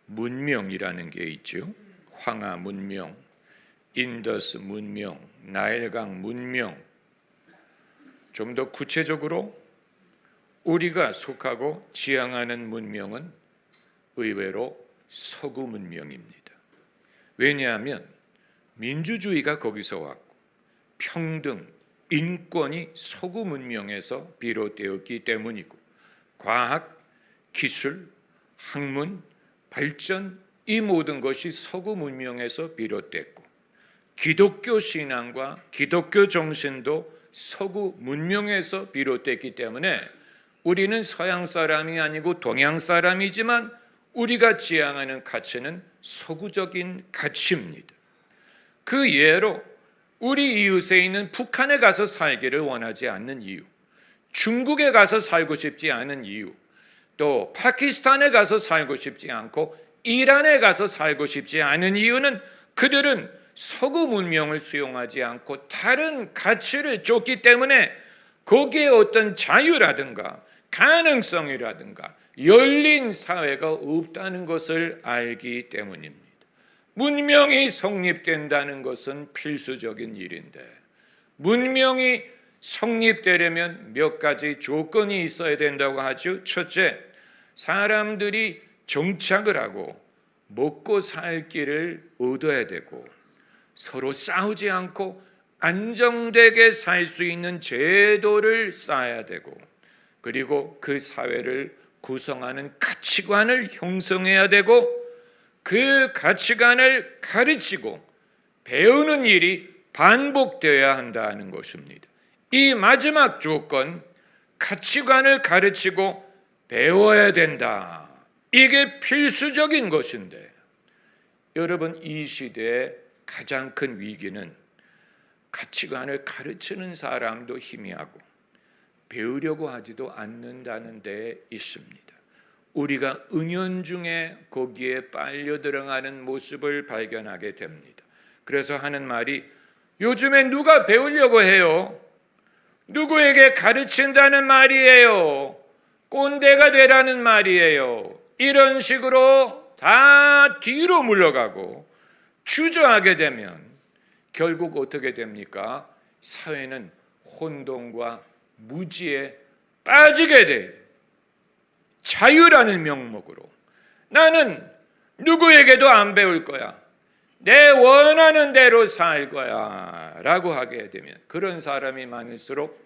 문명이라는 게 있죠. 황하 문명, 인더스 문명, 나일강 문명. 좀 더 구체적으로 우리가 속하고 지향하는 문명은 의외로 서구 문명입니다. 왜냐하면 민주주의가 거기서 왔고 평등, 인권이 서구 문명에서 비롯되었기 때문이고 과학, 기술, 학문, 발전 이 모든 것이 서구 문명에서 비롯됐고 기독교 신앙과 기독교 정신도 서구 문명에서 비롯됐기 때문에 우리는 서양 사람이 아니고 동양 사람이지만 우리가 지향하는 가치는 서구적인 가치입니다. 그 예로 우리 이웃에 있는 북한에 가서 살기를 원하지 않는 이유, 중국에 가서 살고 싶지 않은 이유, 또 파키스탄에 가서 살고 싶지 않고 이란에 가서 살고 싶지 않은 이유는 그들은 서구 문명을 수용하지 않고 다른 가치를 쫓기 때문에 거기에 어떤 자유라든가 가능성이라든가 열린 사회가 없다는 것을 알기 때문입니다. 문명이 성립된다는 것은 필수적인 일인데 문명이 성립되려면 몇 가지 조건이 있어야 된다고 하죠. 첫째, 사람들이 정착을 하고 먹고 살 길을 얻어야 되고 서로 싸우지 않고 안정되게 살 수 있는 제도를 쌓아야 되고 그리고 그 사회를 구성하는 가치관을 형성해야 되고 그 가치관을 가르치고 배우는 일이 반복되어야 한다는 것입니다. 이 마지막 조건, 가치관을 가르치고 배워야 된다. 이게 필수적인 것인데 여러분 이 시대의 가장 큰 위기는 가치관을 가르치는 사람도 희미하고 배우려고 하지도 않는다는 데 있습니다. 우리가 은연중에 거기에 빨려 들어가는 모습을 발견하게 됩니다. 그래서 하는 말이 요즘에 누가 배우려고 해요? 누구에게 가르친다는 말이에요. 꼰대가 되라는 말이에요. 이런 식으로 다 뒤로 물러가고 주저하게 되면 결국 어떻게 됩니까? 사회는 혼돈과 무지에 빠지게 돼요. 자유라는 명목으로 나는 누구에게도 안 배울 거야. 내 원하는 대로 살 거야 라고 하게 되면 그런 사람이 많을수록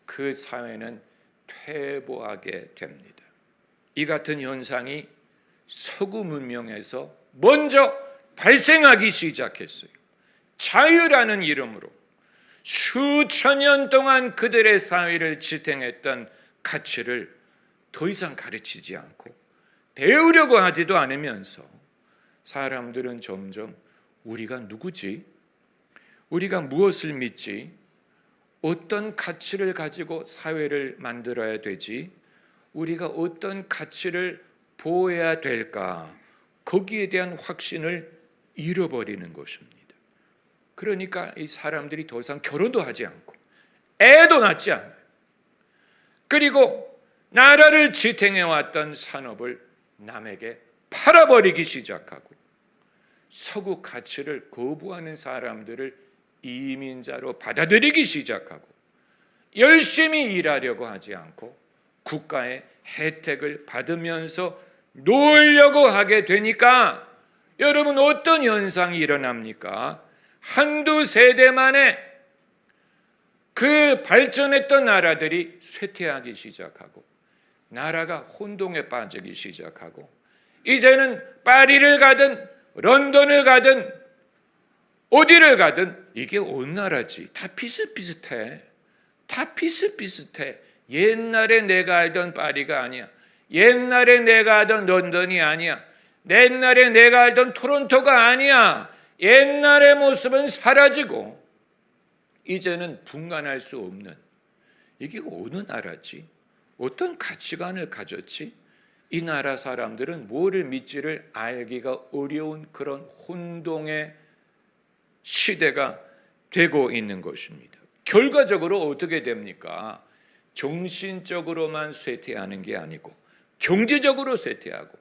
그 사회는 퇴보하게 됩니다. 이 같은 현상이 서구 문명에서 먼저 발생하기 시작했어요. 자유라는 이름으로 수천 년 동안 그들의 사회를 지탱했던 가치를 더 이상 가르치지 않고 배우려고 하지도 않으면서 사람들은 점점 우리가 누구지? 우리가 무엇을 믿지? 어떤 가치를 가지고 사회를 만들어야 되지? 우리가 어떤 가치를 보호해야 될까? 거기에 대한 확신을 잃어버리는 것입니다. 그러니까 이 사람들이 더 이상 결혼도 하지 않고 애도 낳지 않아요. 그리고 나라를 지탱해왔던 산업을 남에게 팔아버리기 시작하고 서구 가치를 거부하는 사람들을 이민자로 받아들이기 시작하고 열심히 일하려고 하지 않고 국가의 혜택을 받으면서 놀려고 하게 되니까 여러분 어떤 현상이 일어납니까? 한두 세대 만에 그 발전했던 나라들이 쇠퇴하기 시작하고 나라가 혼동에 빠지기 시작하고 이제는 파리를 가든 런던을 가든 어디를 가든 이게 어느 나라지? 다 비슷비슷해. 다 비슷비슷해. 옛날에 내가 알던 파리가 아니야. 옛날에 내가 알던 런던이 아니야. 옛날에 내가 알던 토론토가 아니야. 옛날의 모습은 사라지고 이제는 분간할 수 없는 이게 어느 나라지? 어떤 가치관을 가졌지? 이 나라 사람들은 뭐를 믿지를 알기가 어려운 그런 혼동의 시대가 되고 있는 것입니다. 결과적으로 어떻게 됩니까? 정신적으로만 쇠퇴하는 게 아니고 경제적으로 쇠퇴하고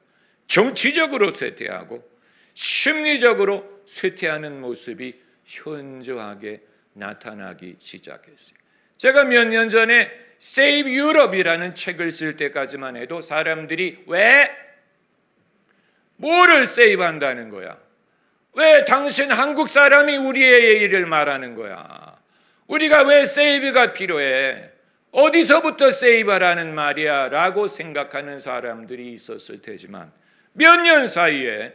정치적으로 쇠퇴하고 심리적으로 쇠퇴하는 모습이 현저하게 나타나기 시작했어요. 제가 몇 년 전에 Save Europe이라는 책을 쓸 때까지만 해도 사람들이 왜 뭐를 세이브한다는 거야? 왜 당신 한국 사람이 우리의 일을 말하는 거야? 우리가 왜 세이브가 필요해? 어디서부터 세이브라는 말이야? 라고 생각하는 사람들이 있었을 테지만 몇 년 사이에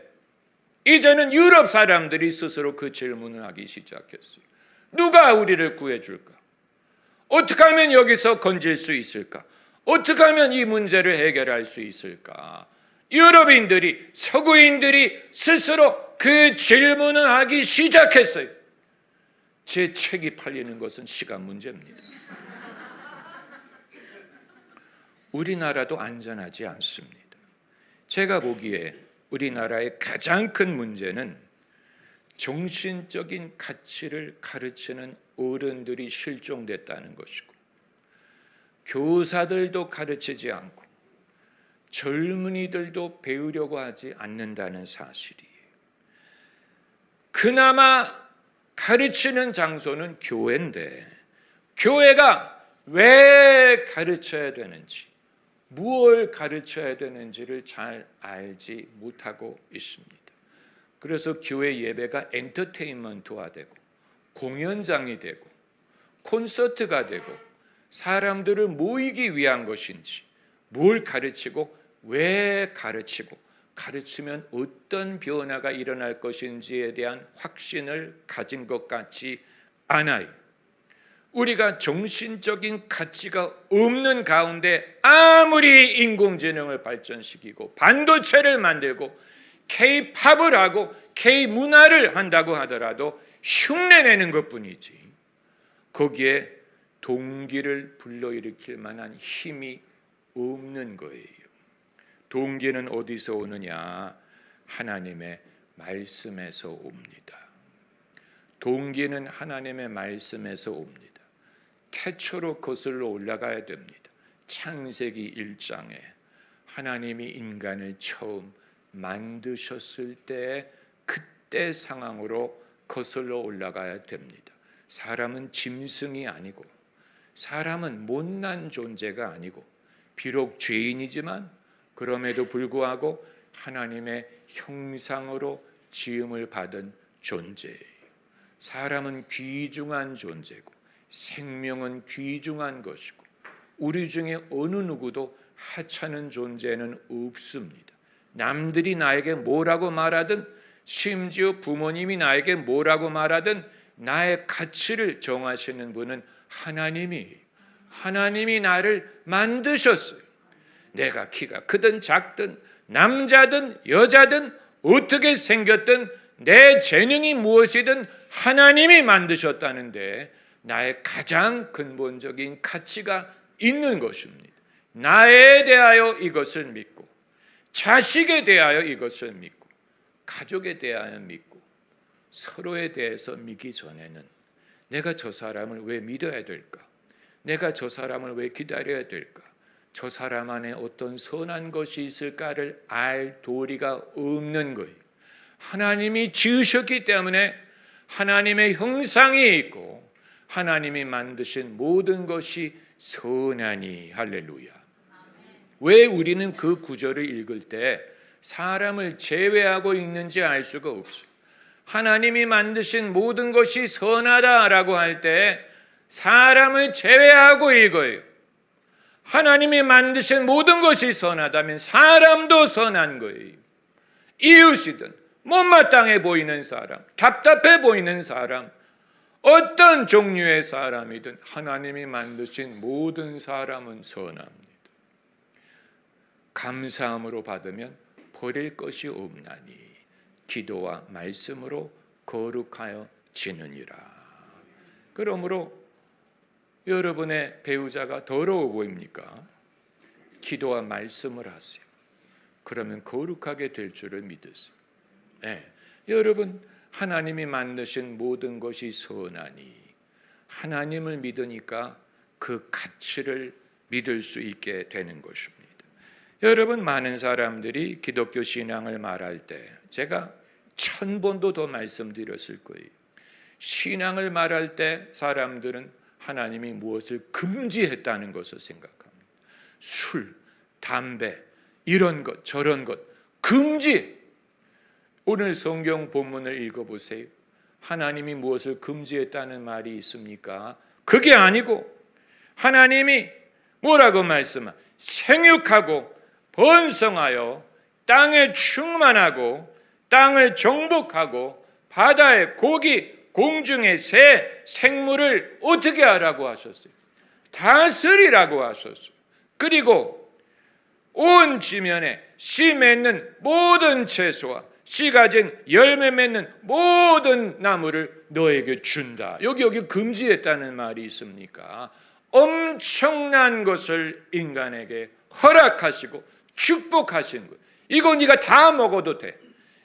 이제는 유럽 사람들이 스스로 그 질문을 하기 시작했어요. 누가 우리를 구해줄까? 어떻게 하면 여기서 건질 수 있을까? 어떻게 하면 이 문제를 해결할 수 있을까? 유럽인들이, 서구인들이 스스로 그 질문을 하기 시작했어요. 제 책이 팔리는 것은 시간 문제입니다. 우리나라도 안전하지 않습니다. 제가 보기에 우리나라의 가장 큰 문제는 정신적인 가치를 가르치는 어른들이 실종됐다는 것이고, 교사들도 가르치지 않고 젊은이들도 배우려고 하지 않는다는 사실이에요. 그나마 가르치는 장소는 교회인데 교회가 왜 가르쳐야 되는지, 무엇을 가르쳐야 되는지를 잘 알지 못하고 있습니다. 그래서 교회 예배가 엔터테인먼트화되고 공연장이 되고 콘서트가 되고 사람들을 모이기 위한 것인지, 뭘 가르치고 왜 가르치고 가르치면 어떤 변화가 일어날 것인지에 대한 확신을 가진 것 같지 않아요. 우리가 정신적인 가치가 없는 가운데 아무리 인공지능을 발전시키고 반도체를 만들고 K-팝을 하고 K-문화를 한다고 하더라도 흉내내는 것뿐이지 거기에 동기를 불러일으킬 만한 힘이 없는 거예요. 동기는 어디서 오느냐? 하나님의 말씀에서 옵니다. 동기는 하나님의 말씀에서 옵니다. 태초로 거슬러 올라가야 됩니다. 창세기 1장에 하나님이 인간을 처음 만드셨을 때 그때 상황으로 거슬러 올라가야 됩니다. 사람은 짐승이 아니고 사람은 못난 존재가 아니고 비록 죄인이지만 그럼에도 불구하고 하나님의 형상으로 지음을 받은 존재예요. 사람은 귀중한 존재고 생명은 귀중한 것이고 우리 중에 어느 누구도 하찮은 존재는 없습니다. 남들이 나에게 뭐라고 말하든 심지어 부모님이 나에게 뭐라고 말하든 나의 가치를 정하시는 분은 하나님이 나를 만드셨어요. 내가 키가 크든 작든 남자든 여자든 어떻게 생겼든 내 재능이 무엇이든 하나님이 만드셨다는데 나의 가장 근본적인 가치가 있는 것입니다. 나에 대하여 이것을 믿고 자식에 대하여 이것을 믿고 가족에 대하여 믿고 서로에 대해서 믿기 전에는 내가 저 사람을 왜 믿어야 될까? 내가 저 사람을 왜 기다려야 될까? 저 사람 안에 어떤 선한 것이 있을까를 알 도리가 없는 거예요. 하나님이 지으셨기 때문에 하나님의 형상이 있고 하나님이 만드신 모든 것이 선하니 할렐루야. 왜 우리는 그 구절을 읽을 때 사람을 제외하고 읽는지 알 수가 없어요. 하나님이 만드신 모든 것이 선하다라고 할 때 사람을 제외하고 읽어요. 하나님이 만드신 모든 것이 선하다면 사람도 선한 거예요. 이웃이든 못마땅해 보이는 사람, 답답해 보이는 사람, 어떤 종류의 사람이든 하나님이 만드신 모든 사람은 선합니다. 감사함으로 받으면 버릴 것이 없나니 기도와 말씀으로 거룩하여 지느니라. 그러므로 여러분의 배우자가 더러워 보입니까? 기도와 말씀을 하세요. 그러면 거룩하게 될 줄을 믿으세요. 네. 여러분, 하나님이 만드신 모든 것이 선하니 하나님을 믿으니까 그 가치를 믿을 수 있게 되는 것입니다. 여러분, 많은 사람들이 기독교 신앙을 말할 때 제가 1000번도 더 말씀드렸을 거예요. 신앙을 말할 때 사람들은 하나님이 무엇을 금지했다는 것을 생각합니다. 술, 담배, 이런 것 저런 것 금지. 오늘 성경 본문을 읽어보세요. 하나님이 무엇을 금지했다는 말이 있습니까? 그게 아니고 하나님이 뭐라고 말씀하? 생육하고 번성하여 땅에 충만하고 땅을 정복하고 바다의 고기, 공중의 새, 생물을 어떻게 하라고 하셨어요? 다스리라고 하셨어요. 그리고 온 지면에 씨 맺는 모든 채소와 씨 가진 열매 맺는 모든 나무를 너에게 준다. 여기 금지했다는 말이 있습니까? 엄청난 것을 인간에게 허락하시고 축복하신 거예요. 이거 네가 다 먹어도 돼.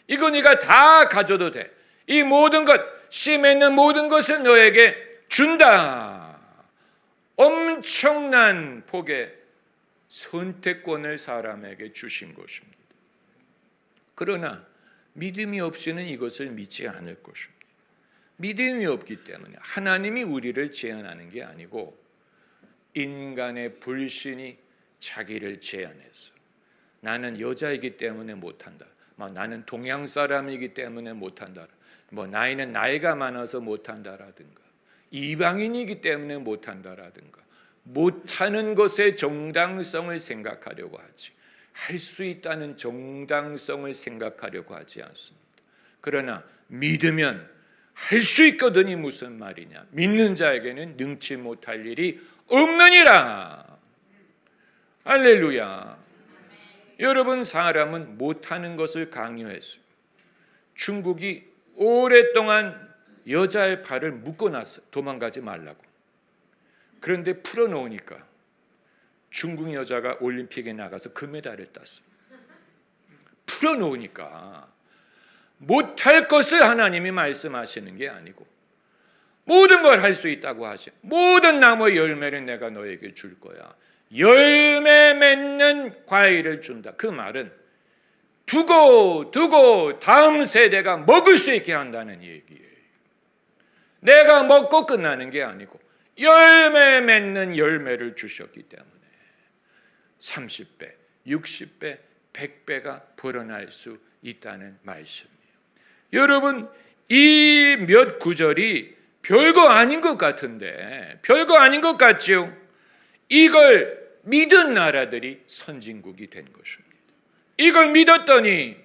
이거 네가 다 가져도 돼. 이 모든 것, 씨 맺는 모든 것을 너에게 준다. 엄청난 폭의 선택권을 사람에게 주신 것입니다. 그러나 믿음이 없이는 이것을 믿지 않을 것입니다. 믿음이 없기 때문에 하나님이 우리를 제한하는 게 아니고 인간의 불신이 자기를 제한해서 나는 여자이기 때문에 못한다. 나는 동양 사람이기 때문에 못한다. 나이는 나이가 많아서 못한다라든가 이방인이기 때문에 못한다라든가 못하는 것의 정당성을 생각하려고 하지 할 수 있다는 정당성을 생각하려고 하지 않습니다. 그러나 믿으면 할 수 있거든이 무슨 말이냐? 믿는 자에게는 능치 못할 일이 없느니라. 할렐루야. 여러분, 사람은 못하는 것을 강요했어요. 중국이 오랫동안 여자의 발을 묶어놨어요. 도망가지 말라고. 그런데 풀어놓으니까 중국 여자가 올림픽에 나가서 금메달을 땄어요. 풀어놓으니까 못할 것을 하나님이 말씀하시는 게 아니고 모든 걸 할 수 있다고 하셔. 모든 나무의 열매를 내가 너에게 줄 거야. 열매 맺는 과일을 준다. 그 말은 두고 다음 세대가 먹을 수 있게 한다는 얘기예요. 내가 먹고 끝나는 게 아니고 열매 맺는 열매를 주셨기 때문에 30배, 60배, 100배가 불어날 수 있다는 말씀이에요. 여러분, 이 몇 구절이 별거 아닌 것 같은데, 별거 아닌 것 같죠? 이걸 믿은 나라들이 선진국이 된 것입니다. 이걸 믿었더니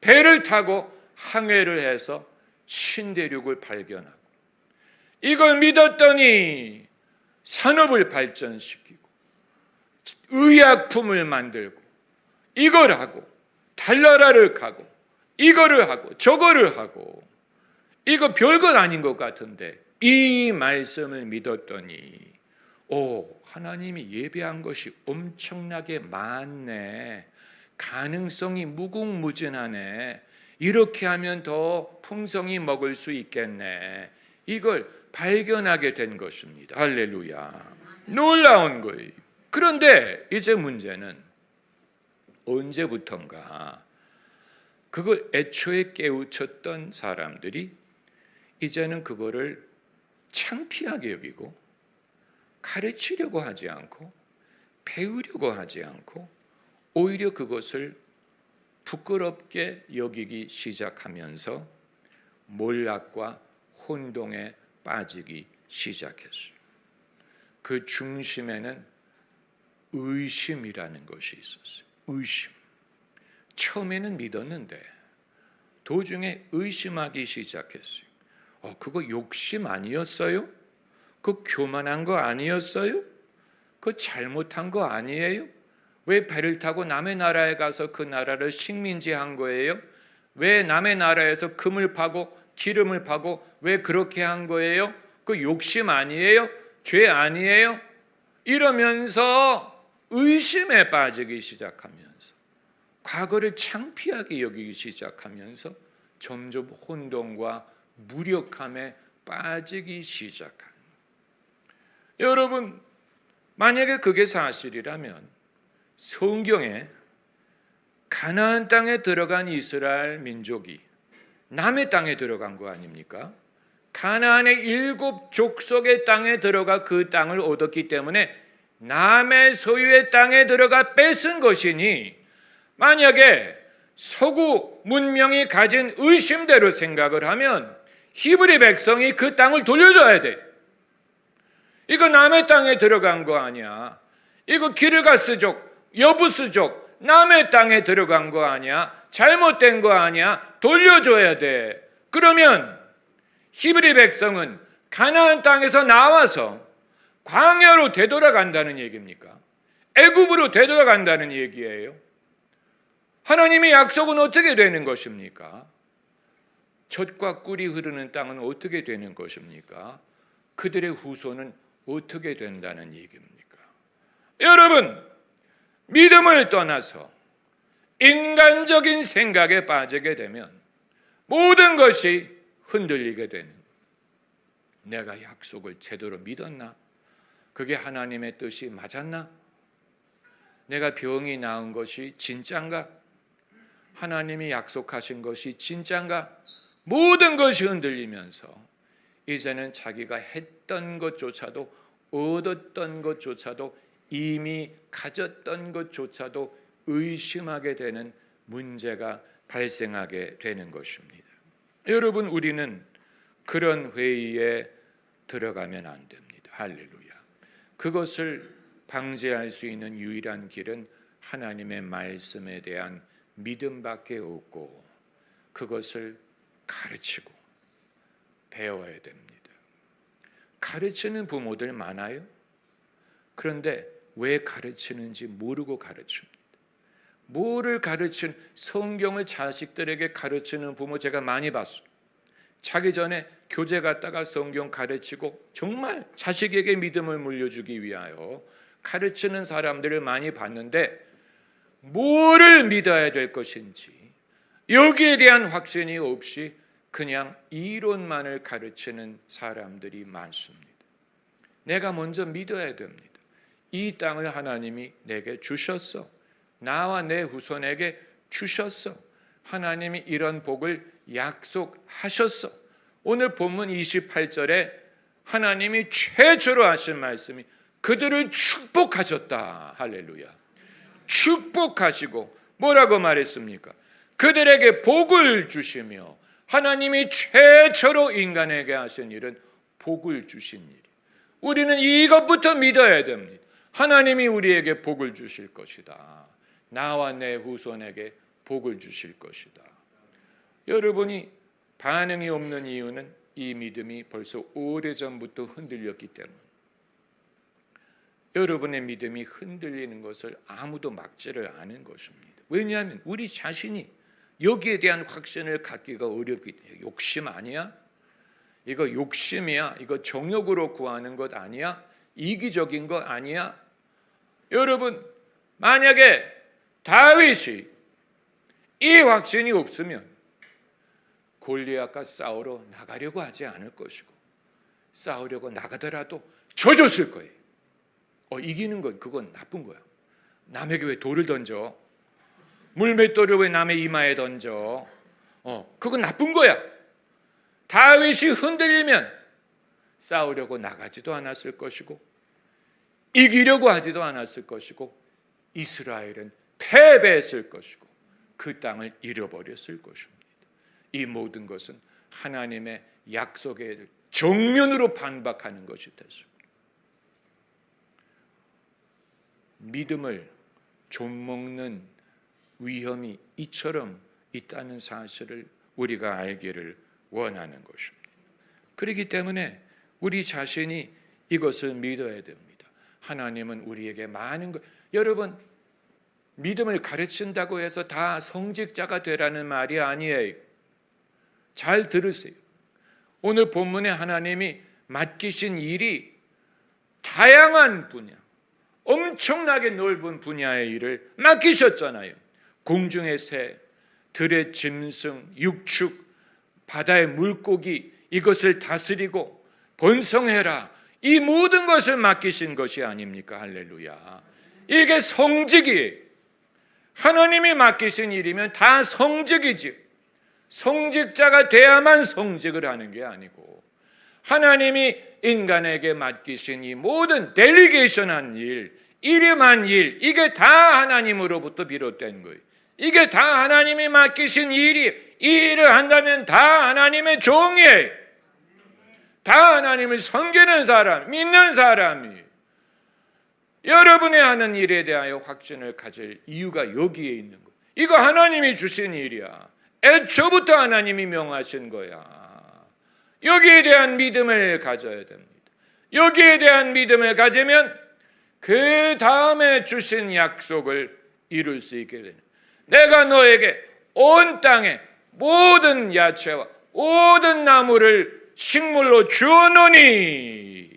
배를 타고 항해를 해서 신대륙을 발견하고, 이걸 믿었더니 산업을 발전시키고 의약품을 만들고 이걸 하고 달나라를 가고 이거를 하고 저거를 하고, 이거 별것 아닌 것 같은데 이 말씀을 믿었더니 하나님이 예배한 것이 엄청나게 많네. 가능성이 무궁무진하네. 이렇게 하면 더 풍성히 먹을 수 있겠네. 이걸 발견하게 된 것입니다. 할렐루야. 놀라운 거예요. 그런데 이제 문제는 언제부턴가 그걸 애초에 깨우쳤던 사람들이 이제는 그거를 창피하게 여기고 가르치려고 하지 않고 배우려고 하지 않고 오히려 그것을 부끄럽게 여기기 시작하면서 몰락과 혼동에 빠지기 시작했어요. 그 중심에는 의심이라는 것이 있었어요. 의심. 처음에는 믿었는데 도중에 의심하기 시작했어요. 그거 욕심 아니었어요? 그거 교만한 거 아니었어요? 그거 잘못한 거 아니에요? 왜 배를 타고 남의 나라에 가서 그 나라를 식민지한 거예요? 왜 남의 나라에서 금을 파고 기름을 파고 왜 그렇게 한 거예요? 그 욕심 아니에요? 죄 아니에요? 이러면서 의심에 빠지기 시작하면서 과거를 창피하게 여기기 시작하면서 점점 혼돈과 무력함에 빠지기 시작합니다. 여러분, 만약에 그게 사실이라면 성경에 가나안 땅에 들어간 이스라엘 민족이 남의 땅에 들어간 거 아닙니까? 가나안의 7 족속의 땅에 들어가 그 땅을 얻었기 때문에 남의 소유의 땅에 들어가 뺏은 것이니, 만약에 서구 문명이 가진 의심대로 생각을 하면 히브리 백성이 그 땅을 돌려줘야 돼. 이거 남의 땅에 들어간 거 아니야. 이거 기르가스족, 여부스족 남의 땅에 들어간 거 아니야. 잘못된 거 아니야. 돌려줘야 돼. 그러면 히브리 백성은 가나안 땅에서 나와서 광야로 되돌아간다는 얘기입니까? 애굽으로 되돌아간다는 얘기예요. 하나님의 약속은 어떻게 되는 것입니까? 젖과 꿀이 흐르는 땅은 어떻게 되는 것입니까? 그들의 후손은 어떻게 된다는 얘기입니까? 여러분, 믿음을 떠나서 인간적인 생각에 빠지게 되면 모든 것이 흔들리게 되는, 내가 약속을 제대로 믿었나? 그게 하나님의 뜻이 맞았나? 내가 병이 나은 것이 진짠가? 하나님이 약속하신 것이 진짠가? 모든 것이 흔들리면서 이제는 자기가 했던 것조차도, 얻었던 것조차도, 이미 가졌던 것조차도 의심하게 되는 문제가 발생하게 되는 것입니다. 여러분, 우리는 그런 회의에 들어가면 안 됩니다. 할렐루야. 그것을 방지할 수 있는 유일한 길은 하나님의 말씀에 대한 믿음밖에 없고, 그것을 가르치고 배워야 됩니다. 가르치는 부모들 많아요. 그런데 왜 가르치는지 모르고 가르칩니다. 뭐를 가르치는, 성경을 자식들에게 가르치는 부모 제가 많이 봤어요. 자기 전에 교재 갔다가 성경 가르치고 정말 자식에게 믿음을 물려주기 위하여 가르치는 사람들을 많이 봤는데, 뭐를 믿어야 될 것인지 여기에 대한 확신이 없이 그냥 이론만을 가르치는 사람들이 많습니다. 내가 먼저 믿어야 됩니다. 이 땅을 하나님이 내게 주셨어. 나와 내 후손에게 주셨어. 하나님이 이런 복을 약속하셨어. 오늘 본문 28절에 하나님이 최초로 하신 말씀이 그들을 축복하셨다. 할렐루야. 축복하시고 뭐라고 말했습니까? 그들에게 복을 주시며, 하나님이 최초로 인간에게 하신 일은 복을 주신 일. 우리는 이것부터 믿어야 됩니다. 하나님이 우리에게 복을 주실 것이다. 나와 내 후손에게 복을 주실 것이다. 여러분이 반응이 없는 이유는 이 믿음이 벌써 오래전부터 흔들렸기 때문에, 여러분의 믿음이 흔들리는 것을 아무도 막지를 않은 것입니다. 왜냐하면 우리 자신이 여기에 대한 확신을 갖기가 어렵기 때문에. 욕심 아니야? 이거 욕심이야? 이거 정욕으로 구하는 것 아니야? 이기적인 것 아니야? 여러분, 만약에 다윗이 이 확신이 없으면 골리앗과 싸우러 나가려고 하지 않을 것이고, 싸우려고 나가더라도 져줬을 거예요. 이기는 건 그건 나쁜 거야. 남에게 왜 돌을 던져? 물맷돌을 왜 남의 이마에 던져? 그건 나쁜 거야. 다윗이 흔들리면 싸우려고 나가지도 않았을 것이고, 이기려고 하지도 않았을 것이고, 이스라엘은 패배했을 것이고 그 땅을 잃어버렸을 것입니다. 이 모든 것은 하나님의 약속에 정면으로 반박하는 것이 됐습니다. 믿음을 좀먹는 위험이 이처럼 있다는 사실을 우리가 알기를 원하는 것입니다. 그렇기 때문에 우리 자신이 이것을 믿어야 됩니다. 하나님은 우리에게 많은 것, 여러분, 믿음을 가르친다고 해서 다 성직자가 되라는 말이 아니에요. 잘 들으세요. 오늘 본문에 하나님이 맡기신 일이 다양한 분야, 엄청나게 넓은 분야의 일을 맡기셨잖아요. 공중의 새, 들의 짐승, 육축, 바다의 물고기, 이것을 다스리고 번성해라. 이 모든 것을 맡기신 것이 아닙니까? 할렐루야. 이게 성직이에요. 하나님이 맡기신 일이면 다 성직이지. 성직자가 돼야만 성직을 하는 게 아니고, 하나님이 인간에게 맡기신 이 모든 델리게이션한 일, 일임한 일, 이게 다 하나님으로부터 비롯된 거예요. 이게 다 하나님이 맡기신 일이, 이 일을 한다면 다 하나님의 종이에요. 다 하나님을 섬기는 사람, 믿는 사람이. 여러분이 하는 일에 대하여 확신을 가질 이유가 여기에 있는 거예요. 이거 하나님이 주신 일이야. 애초부터 하나님이 명하신 거야. 여기에 대한 믿음을 가져야 됩니다. 여기에 대한 믿음을 가지면 그 다음에 주신 약속을 이룰 수 있게 되는, 내가 너에게 온 땅의 모든 야채와 모든 나무를 식물로 주었노니,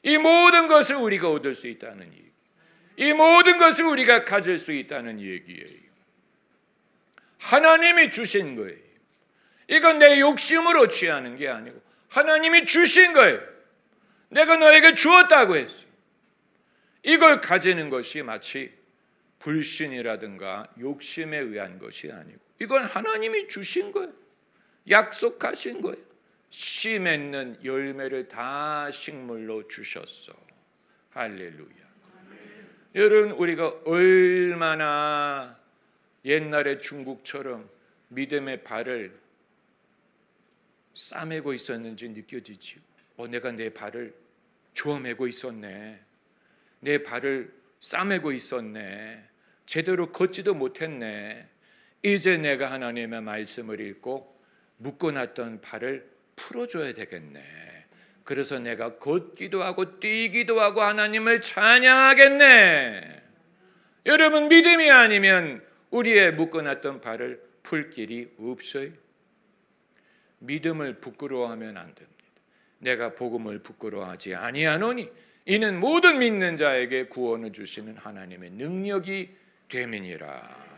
이 모든 것을 우리가 얻을 수 있다는 얘기, 이 모든 것을 우리가 가질 수 있다는 얘기예요. 하나님이 주신 거예요. 이건 내 욕심으로 취하는 게 아니고 하나님이 주신 거예요. 내가 너에게 주었다고 했어요. 이걸 가지는 것이 마치 불신이라든가 욕심에 의한 것이 아니고, 이건 하나님이 주신 거예요. 약속하신 거예요. 씨 맺는 열매를 다 식물로 주셨어. 할렐루야. 여러분, 우리가 얼마나 옛날의 중국처럼 믿음의 발을 싸매고 있었는지 느껴지지요. 내가 내 발을 조아매고 있었네. 내 발을 싸매고 있었네. 제대로 걷지도 못했네. 이제 내가 하나님의 말씀을 읽고 묶어놨던 발을 풀어줘야 되겠네. 그래서 내가 걷기도 하고 뛰기도 하고 하나님을 찬양하겠네. 여러분, 믿음이 아니면 우리의 묶어놨던 발을 풀 길이 없어요. 믿음을 부끄러워하면 안 됩니다. 내가 복음을 부끄러워하지 아니하노니 이는 모든 믿는 자에게 구원을 주시는 하나님의 능력이 됨이니라.